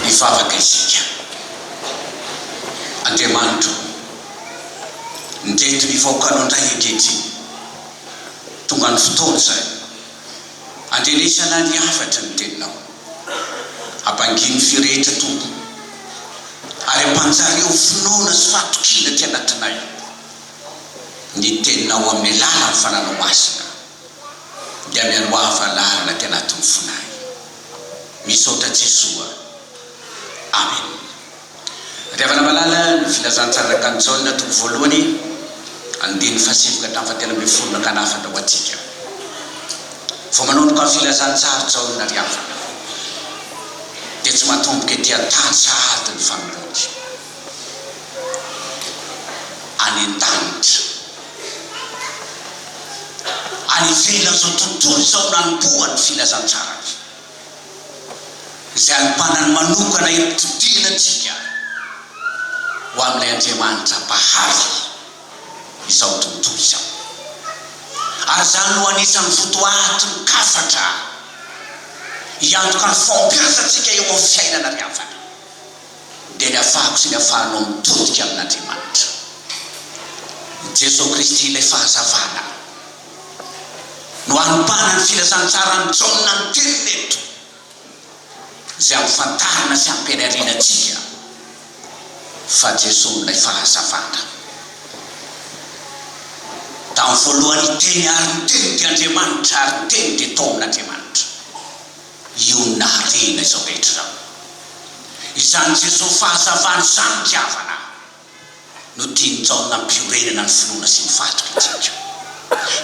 mivavaka isika. Andriamanitra ndreto ny vahoakanao indray ankehitriny, tonga ny fotoana izay andrenesana ny hafatra ny teninao, hampanginy firehetra tompo ary hampanjary eo finoana sy fahatokina ty anatinay ny teninao amin'ny lalany fananao masina, dia miano hafalarana ty anatin'ny fonay. Misaotra Jesoa. Amen. Riavana malala ny filazantsara kanjona toko voalohany andiny fasivoka hatramin'ny fahatelo ambin'ny folo nakanafandrao atsika. Vao manomboka amin'ny filazantsara jaona riavana dia tsy matomboka etỳ an-tany sahady ny fanoloany any an-danitra, any ivelany zao tontolo izao nanomboany filazantsara izay anympanany manokana ipitodina antsika ho amin'ilay Andriamanitra mpahaly izao tontolo izao. Ary zany no anisan'ny fotoaty mikafatra hiantoka ny fampiasantsika eo amin'ny fiainana riavana, dia ny ahafahako sy ny ahafahanao mitodika amin'Andriamanitra. Jesosy Kristy ilay fahazavana no anompanany filazantsara ny jaona ny teniny eto, izay ampifantarina sy ampianarina antsika fa Jesosy ilay fahazavana. Tamin'ny voalohany teny ary ny teny dia Andriamanitra ary ny teny dia taon'Andriamanitra. Io naharena izao rehetra izao. Izany Jesosy fahazavana izany tiavana no tiany jaona ampiorenana ny finoana sy ny fatoka antsika.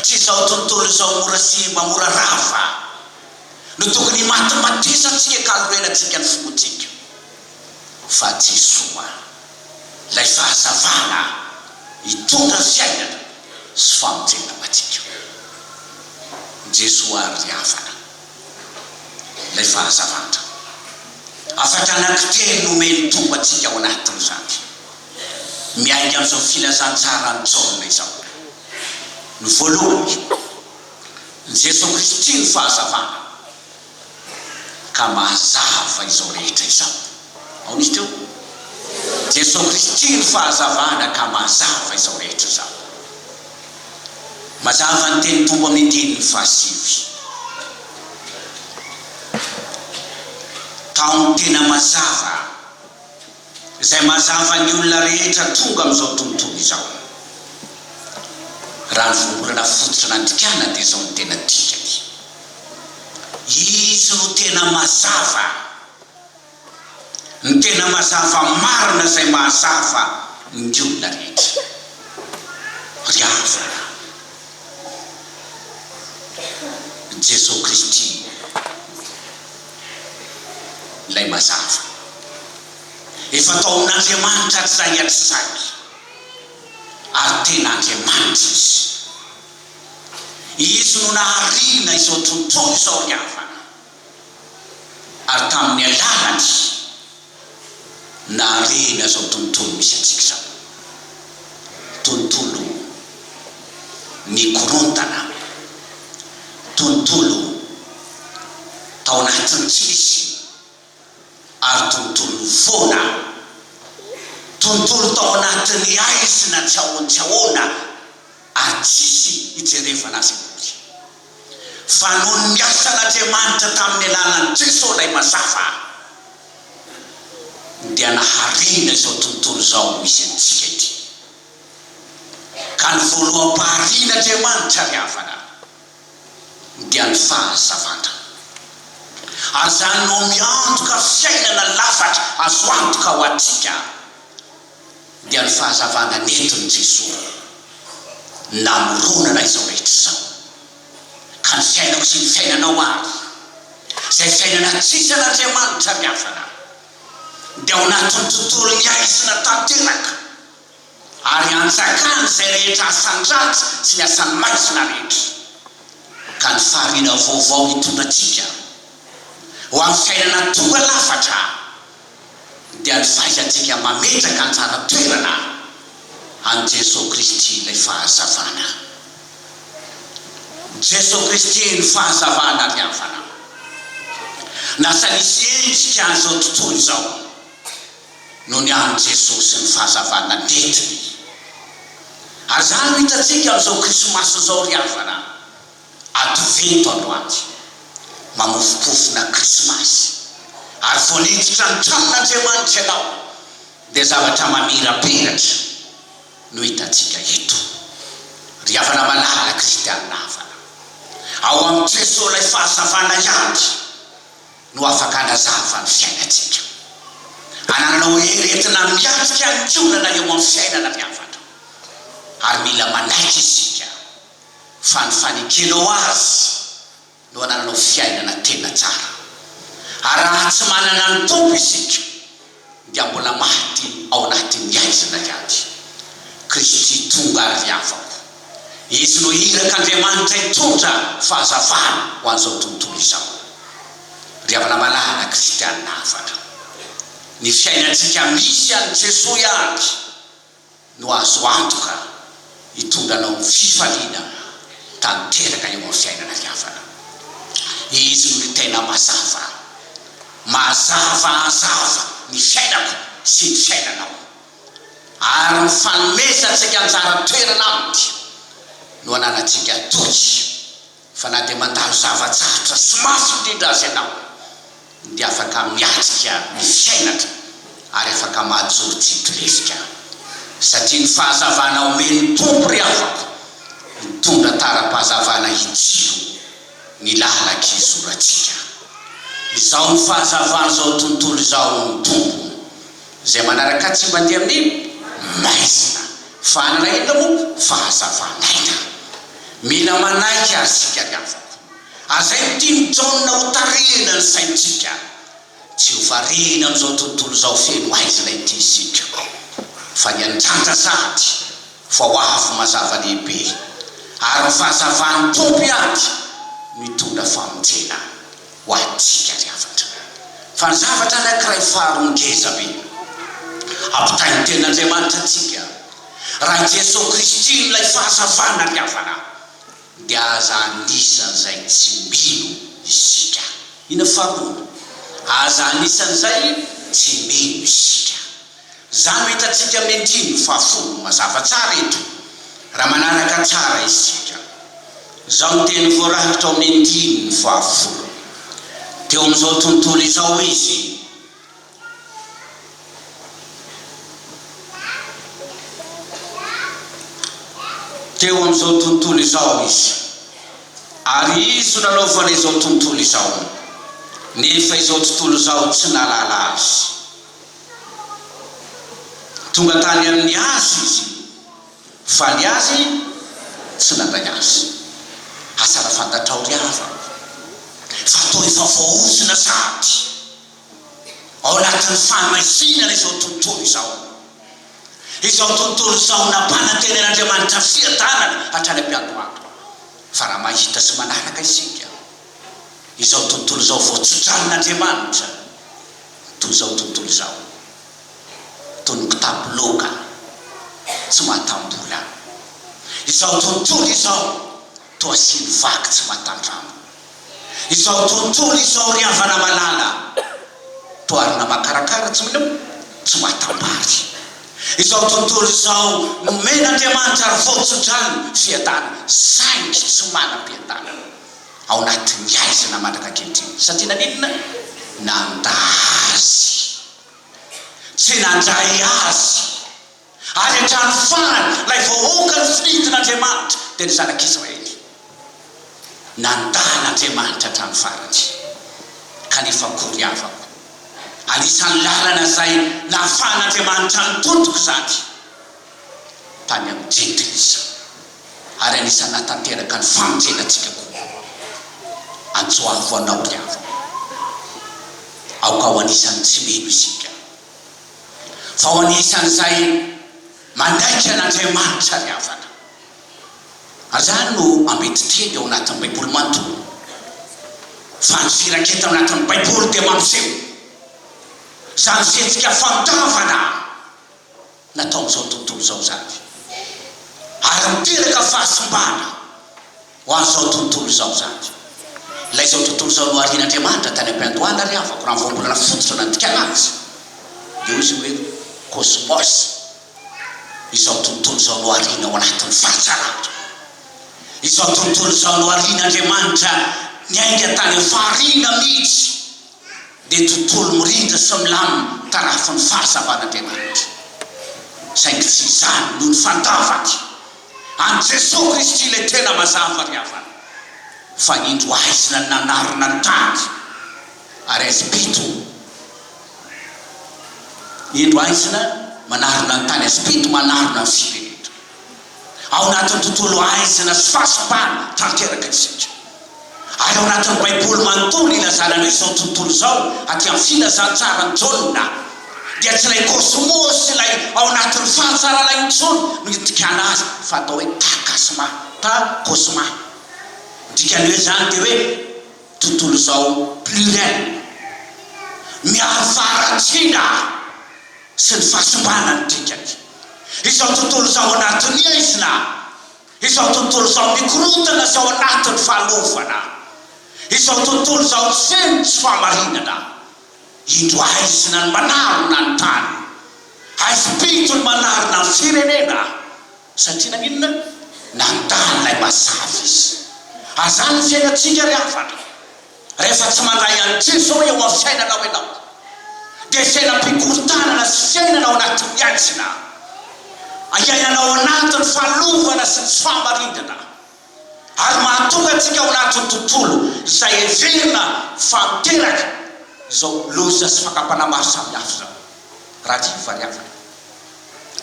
Tsy izao tontolo izao mora simba mora rava no tokony matematesantsika ka alorenantsika ny fomontsika, fa Jesoa lay fahazavana hitondra fiainana sy famonjena atsika. Jesoa ary riavana lay fahazavana afaka anankitelo nomeny tombo atsika ao anatin'izany miainga amin'izao filazantsara ny jaona izao. Ny voalohany, Jesosy Kristy ny fahazavana ka mahazava izao rehetra izao. Ao misy teo, Jesosy Kristy ny fahazavana ka mahazava izao rehetra izao. Mazava ny teny tombo amin'ny andininy fahasivy. Taony tena mazava izay mazava ny olona rehetra tonga amin'izao tontolo izao. Raha ny voambolana fototra nandikana dia izao ny tena dikany. Izy no tena mazava, ny tena mazava marina izay mahazava ny olona rehetra. Riavana Jesosy Kristy lay mazava. Efa taon'Andriamanitra hatrizay hatrizay ary tena Andriamanitra izy. Izy no naharina izao tontolo izao riavana, ary tamin'ny alalany naharina izao tontolo misy antsika izao. Tontolo nikorontana, tontolo tao anatin'ny tsisy, ary tontolo vona, tontolo tao anatin'ny aizina tsy ahoana ary tsisy hijerevana azy akory. Fa noho ny asan'Andriamanitra tamin'ny alalan'i Jesosy lay mazava dia naharina izao tontolo izao misy antsika ity. Ka ny voaloham-paharian'Andriamanitra riavana dia ny fahazavana. Ary zany no miantoka fiainana lafatra azo antoka ho atsika dia ny fahazavana netiny Jesosy namoronana izao rehetra izao. Ka ny fiainako sy ny fiainanao ary izay fiainana tsisy an'Andriamanitra riavana dia ao anatin'ny tontolo miaizina tanteraka ary anjakany izay rehetra asan-dratsy sy ny asan'ny maizina rehetra. Ka ny fahariana vaovao hitondra atsika ho amin'ny fiainana tonga lafatra dia ny fahaizantsika mametraka anjara toerana an Jesosy Kristy lay fahazavana. Jesosy Kristy ny fahazavana riavana. Lasa nisy endrika an'izao tontolo izao no niany Jesosy ny fahazavana netiny. Ary zany no hitantsika amin'izao krismasy izao ry havana, advento androany mamofopofona krismasy. Ary vao niditra ny tranon'Andriamanitra ianao dia zavatra mamirapiratra no hitantsika eto. Ry havana malala kristianina havana, ao amin'ny Jesosy ilay fahazavana ihany no afaka hanazava ny fiainantsika. Anananao heretina miatrika ny kolana eo amin'ny fiainana ry havana. Ary mila manaiky isika fa ny fanekenao azy no anananao fiainana tena tsara. Ary raha tsy manana ny tompo isika dia mbola maty ao anatin'ny aizina ihany. Kristy tonga ary havako, izy no irak'Andriamanitra hitondra fahazavana ho an'izao tontolo izao. Ry havana malala kristianina havana, ny fiainantsika misy an'i Jesosy ihany no azo antoka hitondranao fifaliana tanteraka eo amin'ny fiainana ry havana. Izy no tena mazava ny fiainako sy ny fiainanao. Ary ny fanomezantsika anjara toerana aminy no ananatsika toky fa na dia mandalo zava-tsarotra sy mafy indrindra azy ianao dia afaka miatrika ny fiainatra ary afaka mahajoro tsidorefika. Satria ny fahazavana omen'ny tompo ry havako mitondra tara-pahazavana hitsilo ny lalaky izoratsika. Izao ny fahazavana izao tontolo izao ny tompo izay manaraka tsy mandeha amin'ny maizina fa anana mo fahazavanaina. Mila manaiky azy sika ry havako. Azay tiny jaona ho tarihina ny saintsika, tsy ho variana amin'izao tontolo izao feno aizina ity isika, fa ny andrandra sady fa ho avy mazava lehibe. Ary ny fahazavany tompo ihany mitondra famonjena ho antsika ry havatra. Fa ny zavatra anankiray faharoningeza be ampitainy ten'Andriamanitra antsika, raha Jesosy Kristy ilay fahazavana ry havana dia aza anisan'izay tsy mino isika. Ina faharoa, aza anisan'izay tsy mino isika. Zany hitantsika amin'ny andiny fahafolo mazava tsara eto raha manaraka tsara isika. Zao ny teny voarahitra ao amin'ny andiny fahafolo. Teo amin'izao tontolo izao izy ary izy nanaovana izao tontolo izao, nefa izao tontolo izao tsy nalala azy. Tonga tany amin'ny azy izy fa ny azy tsy nandray azy. Asara fantatrao ry havako fa toa efa voaosina sady ao anatin'ny fahamaizina izao tontolo izao. Izao tontolo izao nampanantenan'Andriamanitra fiadanana hatrany am-piandohando. Fa raha mahita sy manaraka isika izao tontolo izao voatsotran'Andriamanitra toy izao tontolo izao, toy ny kitapo loka tsy mahatambola. Izao tontolo izao toa asiny vaky tsy mahatandramo. Izao tontolo izao ry havana malala toa arina makarakara tsy mahatambary. Izao tontolo izao nomen'Andriamanitra ary voatsotrany fiadana saingy tsy manam-piadana ao anatin'ny aizina mandraka ankehitriny. Satria naninona? Nandazy, tsy nandray azy. Ary hatrany farany lay voahoaka ny finitin'Andriamanitra dia ny zanak'Israely nandan'Andriamanitra hatrany farany. Kanefa kory havako, anisan'ny lalana zay nahafahan'Andriamanitra nitondroka zany tany amin'ny Jetrisa, ary anisan'ny natanteraka ny famonjenantsika koa. Antsoako anao ry havako, aoka ho anisan'ny tsy mino isika, fa ho anisan'izay manaiky an'Andriamanitra ry havana. Ary zany no ambety teny ao anatin'ny Baiboly manontolo, fa ny firaketa ao anatin'ny Baiboly dia mampiseho zany fihetsika fandavana natao amin'izao tontolo izao zany, ary miteraka fahasimbana ho an'izao tontolo izao zany. ilay izao tontolo izao no arian'Andriamanitra tany am-piandohana ry afako raha voambolana fototra nandikan azy dia izy hoe cosmos izao tontolo izao no ariana ao anatin'ny fahatsaratra izao tontolo izao no arian'Andriamanitra ny ainga tany fahariana mihitsy dia tontolo mirindra sy milamina tarafin'ny fahazavan'Andriamanitra saingy tsy izany noho ny fandavaka any Jesosy Kristy ilay tena mazava ry havana fa indro aizina nanarina ny tany ary azipito indro aizina manarina ny tany azipito manarina ny firenena ao anatin'ny tontolo aizina sy fahasambana tanteraka isika ary ao anatin'ny baiboly manontolo ilazana hoe izao tontolo izao aty amin'ny filazantsara ny Jaona dia tsy ilay cosmos ilay ao anatin'ny fahatsarana intsony no itikana azy fa atao hoe takasma ta cosma dikany hoe zany dia hoe tontolo izao pluriel miafaratsina sy ny fahasambanany dikany izao tontolo izao anatin'ny aizina izao tontolo izao mikorotana izao anatin'ny fahalovana izao tontolo izao tsy feno tsy fahamarinana indro aizina ny manarina ny tany aizipito ny manarina ny firenena satria naninona nandany ilay mazava izy azany ny fiainatsika ry havana rehefa tsy mandray any Jesosy eo amin'ny fiainanao ianao dia fiainam-pikortanana sy fiainanao anatin'ny aizina aiainanao anatin'ny fahalovana sy tsy fahamarindana ary mahatonga antsika ao anatin'ny tontolo izay everina famiteraka izao loza sy fakapana maro samihafa zao raha ty variavana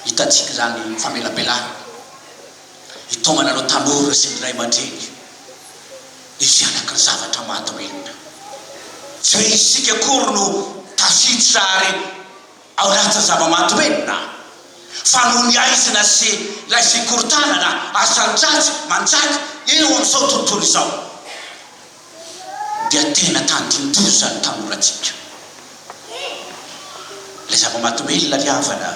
hitantsika zany famelabelana hitomana anao tanora sy ny ray aman-dreny izy anaka ny zavatra mahatoelona tsy hoe isika akory no tafiditra ary ao anatin'ny zava-mahatoelona fa noho ny aizina sy ilay fikortanana asandratsy manjaka eo amin'izao tontolo izao dia tena tandindoza ny tanoratsika ilay zava-mahatoelona ry havana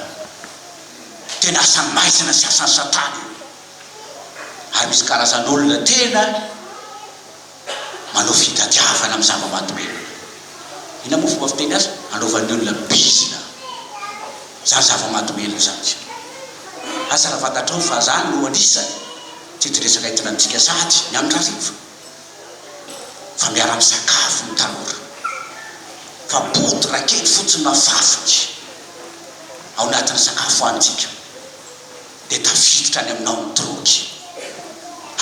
tena asany maizina sy asany satana ary misy karazan'olona tena manao fitadiavana amin'ny zava-mahatoelona ina moa fomba fiteny azy anaovan'ny olona bizina zany zava-mahatoelona zany asa raha fantatrao fa zany no anisany titresaka hitonantsika sady ny amin'ny rariva fa miara-misakafo ny tanora fa boty rakety fotsiny mafafiky ao anatin'ny sakafo antsika dia tafiditra any aminao ny drogy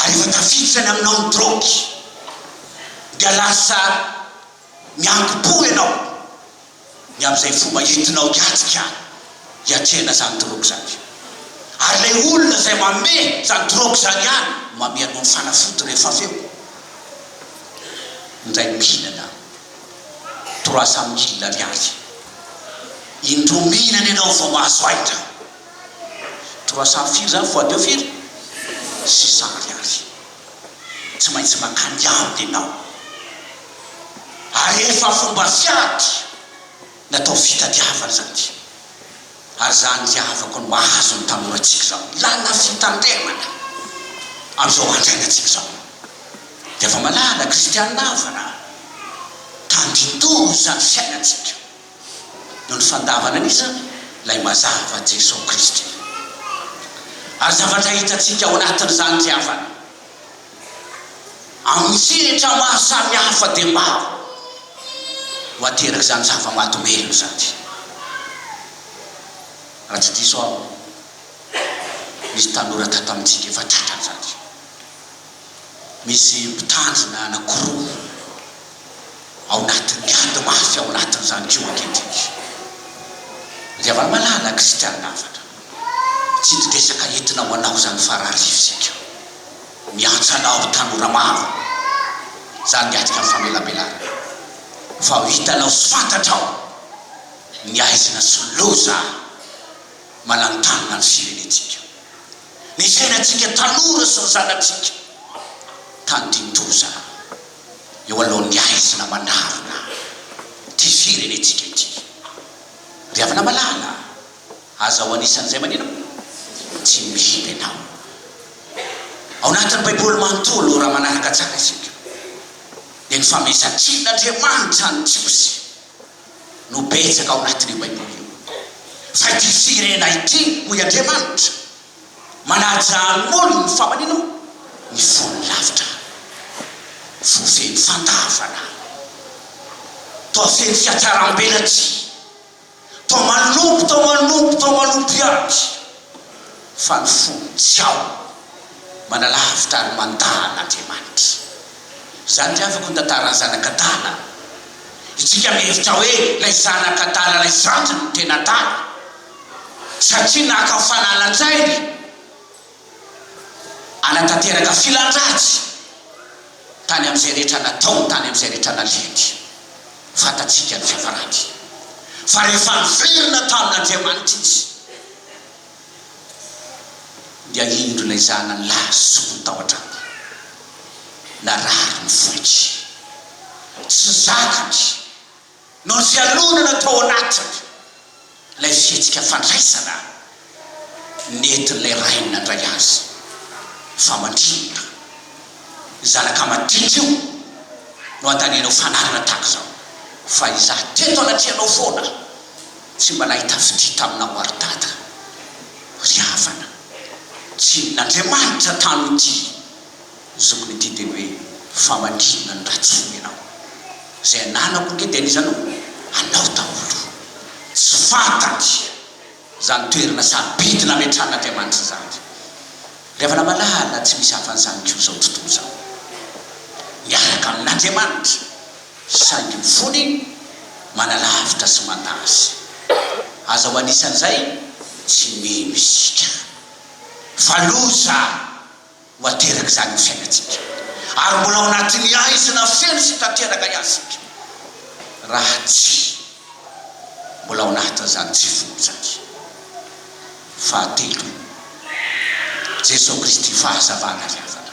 ary efa tafiditra any aminao ny drogy dia lasa miankim-po ianao ny amin'izay fomba entinao hiatsika hiatrena zany drogy zany ary ilay olona izay mame zany drogy zany ihany mame anao ny fanafody rehefa aveo ndray mihinana 300 000 ariary indro mihinana ianao vao mahazo aitra 300 zany fois 2 firy 600 ariary tsy maintsy makany aminy ianao ary efa fomba fiady natao fitadiavana zany ary zany tiavako ny mahazo ny tanoratsika zao lana fitandremana amin'izao andrainatsika zao dia efa malala kristianina havana tandindoza ny fiainatsika noho ny fandavana anisa ilay mazava Jesosy Kristy ary zavatra hitatsika ao anatin'izany tiavana amin'ny sehatra maro samihafa dia maro ho ateraky zany zava-mahatoelona zany raha tsy diso aho misy tanora tatamitsika efa tratrany zany misy mpitandrina anakoroa ao anatin'ny ady mafy ao anatin'izany keo anketiky dia avany malala kristianina havana tsy didresaka entinao anao zany fararivosika miantsanao tanora maro zany miatrika amin'ny famelabelana fa ho hitanao sy fantatrao ny aizina sy loza manantanina ny firenetsika ny fiainatsika tanora sy ny zanatsika tandindoza eo alohan'ny aizina manarina ty firenetsika ity ry havana malala aza ho anisan'izay manina tsy mihina ianao ao anatin'ny baiboly manontolo raha manaraka tsara isika dia ny famesatsian'Andriamanitra ny Jiosy no betsaka ao anatin'io Baiboly io. Fa ity firena ity hoy Andriamanitra manaja n'olo ny famanina ny fony lavitra, fofeny fandavana, toa feny fiatsaram-belatsy, toa manompo iaby, fa ny fony tsy ao manalavitra ary mandan'Andriamanitra. Zany dia afaka ny tantarany zanak'Adala. Itsika mihevitra hoe lay zanak'Adala lay zandry no tena Adala, satria naka fananantsainy anatanteraka filandratsy tany amin'izay rehetra nataony, tany amin'izay rehetra nalety. Fatatsika ny fiafarany. Fa rehefa niverina tamin'Andriamanitra izy dia indro lay zanany lazo tao an-trano, narary ny vohitry, tsy zakany no ny fialonana tao anatiny lay fihetsika fandraisana netin'ilay rainy nandray azy fa mandrinona. Zanaka madity io no antanenao fanarina tahaka zao, fa izaho teto anatrianao foana tsy mba nahita fidita aminao ary dada. Ry havana, tsy n'Andriamanitra tano ity zokony ity teny hoe famandrina ny ratsony ianao. Zay ananako nge denizanao anao daholo, tsy fantany zany toerana sabidina metran'Andriamanitra zany. Rehefa namalala tsy misy hafan'izany ko zao tontolo zao, miaraka amin'Andriamanitra saingy ny fony manalavitra sy mandazy. Aza ho anisan'izay tsy mino isika, fa loza ho ateraka zany ny fiainatsika, ary mbola ao anatin'ny aizina feno sy tanteraka iazika raha tsy mbola ao anatin'izany tsy vonjany. Fahatelo, Jesosy Kristy fahazavana ry havana,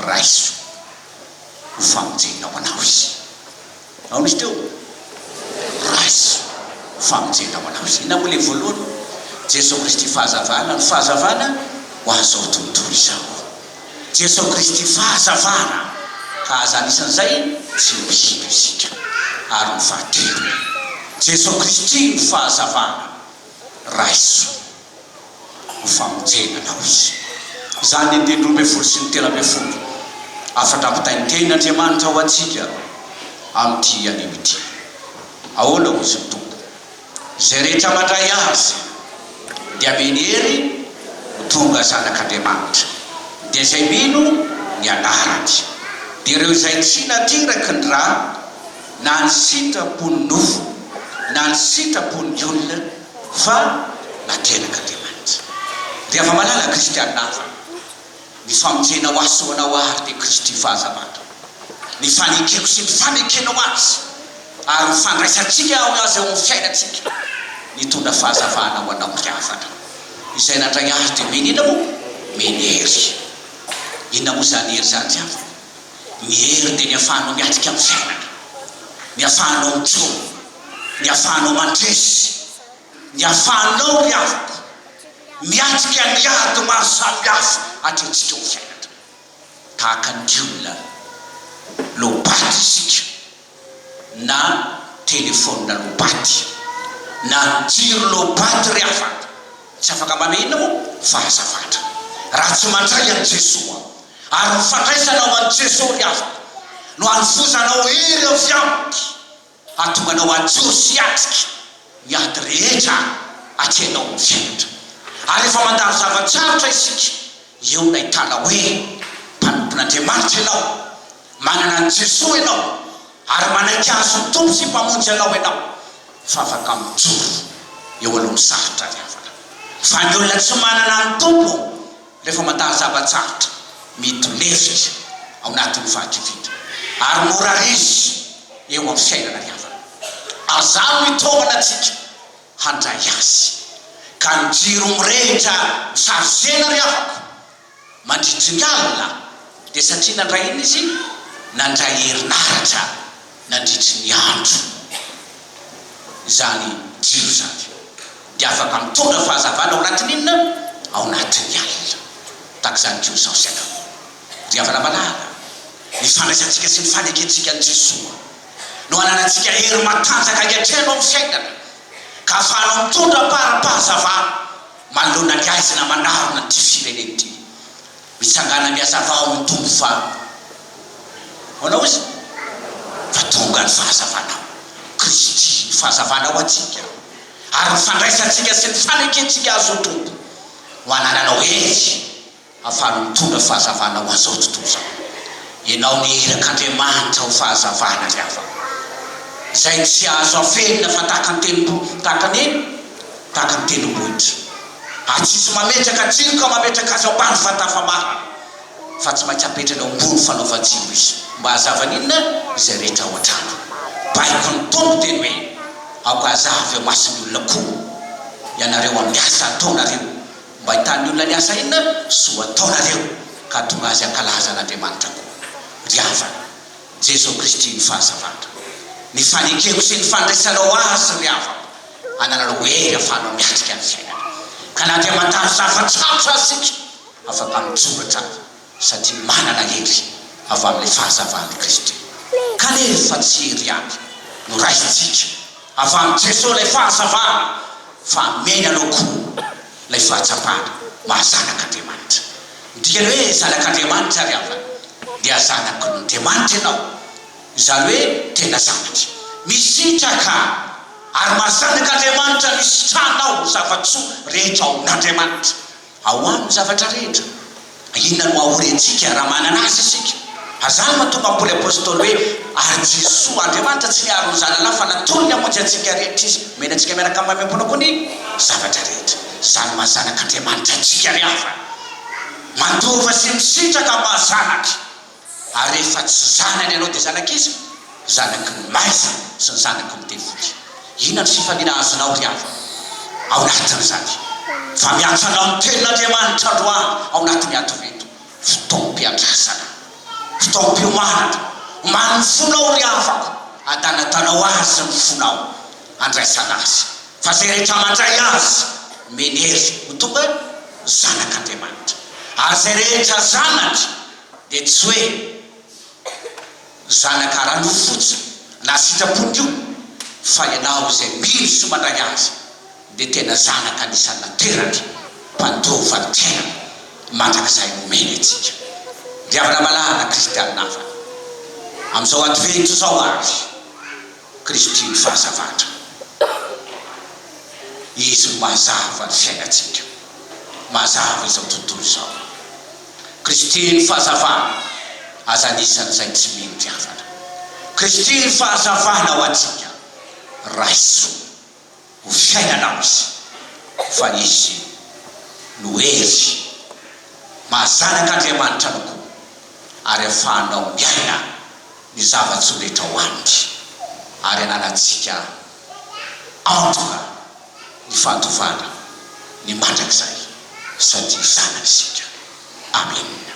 raiso ho famonjena ao anao izy. Ao misy teo raiso ho famonjena ao anao izy. Ina moa le voalohany? Jesosy Kristy fahazavana, ny fahazavana ho azao tontolo izao. Jesosy Kristy fahazavana, ka aza anisan'izay tsy mihino isika. Ary ny fahatelo, Jesosy Kristy ny fahazavana, raiso ho famonjena anao izy. Zany ny 12 sy ny 13 afatra ampitainy tenin'Andriamanitra ho antsika amin'ity anio ity. Ahoana ozy ny tompo? Zay rehetra mandray azy dia meny hery ho tonga zanak'Andriamanitra, dia zay mino ny anarany. Dia ireo izay tsy natiraky ny rà na ny sitrapony nofo na ny sitrapony olona fa naterak'Andriamanitra. Rehefa malala kristianina hafa, ny famonjena ho azy soanao ary dia Kristy fahazavana, ny fanekeko sy ny fanekenao azy ary ny fandraisantsika ao azy ao amin'ny fiainatsika, nitondra fahazavana ho anao ry havana. Izay nandray azy dia meny ina moa? Meny hery. Inona moa zany hery zany ry havana? Ny hery dia ny ahafahanao miatrika amin'ny fiainana, ny ahafahanao mitsono, ny ahafahanao mandresy, ny ahafahanao ry havana miatrika ny ady maro samihafa atrentsika ho fiainana. Tahaka ny olona lobaty isika, na telefônina lobaty, na jiro lobaty ry havana, tsy afaka mamena moa fahazavana raha tsy mandray an'i Jesosy. Ary mifandraisanao an'i Jesosy ry havana no anofozanao hery avy aminy, atonganao ajosy atrika ny ady rehetra atrenao ny fiainatra. Ary efa mandalo zavatsarotra isika, eo nahitana hoe mpanompon'Andriamanitra ianao, manana an'i Jesosy ianao, ary manaiky azo tompo sy mpamonjy anao ianao, fa afaka mijoro eo alohan'ny sarotra ry havana. Fa ny olona tsy manana ny tompo rehefa mandalo zavatsarotra mitolefitra ao anatin'ny fahakividra ary mora resy eo amin'ny fiainana ry havana. Azano mitongana atsika handray azy, ka ny jiro mirehitra misarozena ry havako mandritry ny alina, dia satria nandray iny izy, nandray herinaratra nandritry ny andro zany jiro zany, dia afaka mitondra fahazavana ao anatin'ny inona? Ao anatin'ny alina. Tahaka zany ko zao saika ry havana malala, ny fandraisantsika sy ny faneketsika ny Jesosy no ananantsika hery matanjaka ankehitriny amin'ny fiainana ka ahafahanao mitondra para-pahazavana manoloana ny aizina manarona ty fireneny ty mitsangana miazava ao mitombo fa honao izy fa tonga ny fahazavanao Kristy ny fahazavanao atsika ary mifandraisantsika sy ny faneketsika azo tombo ho anananao hery ahafahanao mitondra fahazavanao an'izao tontolo zao ianao ny irak'Andriamanitra ho fahazavana ry havana izay tsy azo avelona fa tahaka ny tendrombohitra tsisy mametraka tsiro ka mametraka azy ambany fatafamarana fa tsy maintsy apetrana ambony fanaovan-tsiro izy mba hazavana inona izay rehetra ao an-trano baiko ny tombo teny hoe akoazavy eo masony olona koa ianareo amin'ny asa ataonareo mba hitany olona ny asa inona soa ataonareo ka tonga azy ankalaza an'Andriamanitra koa ry havana Jesosy Kristy ny fahazavana ny fanekeko sy ny fandraisanao azy ry havana ananareo hery ahafahanao miatrika ny fiainana ka na dia mandalo zavatsarotra asika afaka mitsoratra satria manana hery avy amin'ilay fahazavana Kristy kanefa tsy hery aby no raisitsika avy amin'ny Jesosy ilay fahazavana fa menanao koa ilay fahatsapana mahazanak'Andriamanitra dikany hoe zanak'Andriamanitra ry havana dia zanak'Andriamanitra ianao izany hoe tena zanatra misitraka ary mahazanak'Andriamanitra misitranao zavatsoa rehetra ao n'Andriamanitra ao amin'ny zavatra rehetra inona no ahorentsika raha manana azy isika azany mahatonga ampoly apôstôly hoe ary Jesosy Andriamanitra tsy niaro ny zanalahy fa natony ny amonjy antsika rehetra izy menantsika miaraka amin'ny mamempona koa ny zavatra rehetra zany mahazanak'Andriamanitra antsika ry havana mandova sy misitraka mahazanaka ary rehefa tsy zanany ianao dia zanak'izy zanaky ny maiza sy ny zanaky ny tenivoky inona ny fifaliana azonao ry havana ao anatin'izany fa miantsanao ny tenin'Andriamanitra androany ao anatin'ny atoveto fotoam-piandrasana fotoam-piomanana omany ny fonao ry havako adanatanao azy ny fonao andraisana azy fa zay rehetra mandray azy menery ho tonga zanak'Andriamanitra ary zay rehetra zanatra dia tsy hoe zanaka rano fotsiny na sitrapony io fa ianao izay mily sy mandray azy dia tena zanaka anisan'ny nateraka mpandova ny tena mandrakizay nomeny atsika dia havana malala kristianina hafa amin'izao advento zao ary Kristy ny fahazavatra izy mazava ny fiainatsika mazava izao tontolo izao Kristy ny fahazavana aza anisan'izay tsy mino ry havana Kristy ny fahazavana ho atsika raisoa ho fiainanao izy fa izy no hery mahazanak'Andriamanitra no koa ary ahafahanao miaina ny zavatsoa rehetra ho aminy ary ananatsika antoka ny fantovana ny mandrakizay sady zananysika amen